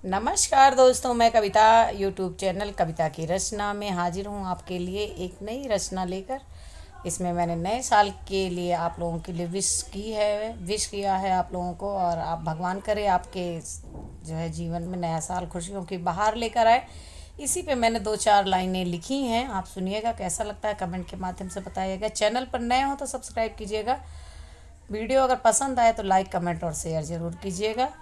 नमस्कार दोस्तों, मैं कविता यूट्यूब चैनल कविता की रचना में हाजिर हूँ आपके लिए एक नई रचना लेकर। इसमें मैंने नए साल के लिए आप लोगों के लिए विश किया है आप लोगों को, और आप भगवान करे आपके जो है जीवन में नया साल खुशियों की बहार लेकर आए। इसी पे मैंने 2-4 लाइनें लिखी हैं, आप सुनिएगा, कैसा लगता है कमेंट के माध्यम से बताइएगा। चैनल पर नए हो तो सब्सक्राइब कीजिएगा, वीडियो अगर पसंद आए तो लाइक कमेंट और शेयर ज़रूर कीजिएगा।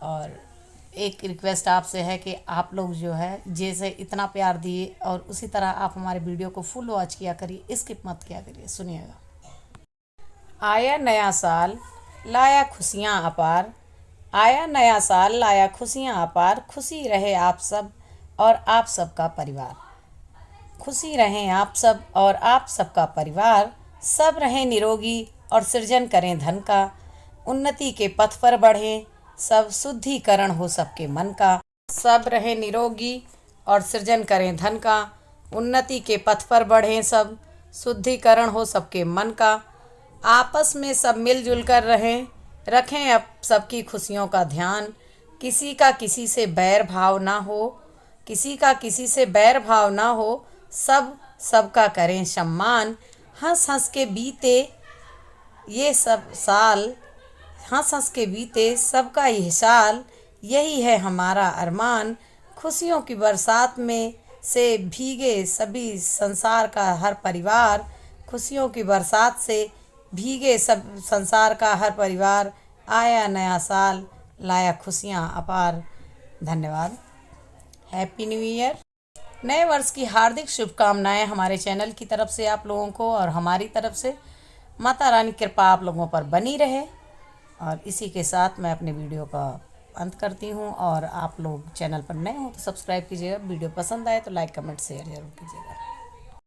और एक रिक्वेस्ट आपसे है कि आप लोग जो है जैसे इतना प्यार दिए और उसी तरह आप हमारे वीडियो को फुल वॉच किया करिए, स्किप मत किया करिए। सुनिएगा। आया नया साल लाया खुशियाँ अपार, आया नया साल लाया खुशियाँ अपार, खुशी रहे आप सब और आप सबका परिवार, खुशी रहें आप सब और आप सबका परिवार, सब रहें निरोगी और सृजन करें धन का, उन्नति के पथ पर बढ़ें, सब शुद्धिकरण हो सबके मन का। सब रहें निरोगी और सृजन करें धन का, उन्नति के पथ पर बढ़ें, सब शुद्धिकरण हो सबके मन का। आपस में सब मिलजुल कर रहें, रखें अब सबकी खुशियों का ध्यान, किसी का किसी से बैर भाव ना हो, किसी का किसी से बैर भाव ना हो, सब सबका करें सम्मान। हंस हंस के बीते ये सब साल, हंस हंस के बीते सबका यह साल, यही है हमारा अरमान। खुशियों की बरसात में से भीगे सभी संसार का हर परिवार, खुशियों की बरसात से भीगे सब संसार का हर परिवार, आया नया साल लाया खुशियाँ अपार। धन्यवाद। Happy new year. नए वर्ष की हार्दिक शुभकामनाएं हमारे चैनल की तरफ से आप लोगों को और हमारी तरफ से। माता रानी कृपा आप लोगों पर बनी रहे। और इसी के साथ मैं अपने वीडियो का अंत करती हूँ, और आप लोग चैनल पर नए हो तो सब्सक्राइब कीजिएगा, वीडियो पसंद आए तो लाइक कमेंट शेयर जरूर कीजिएगा।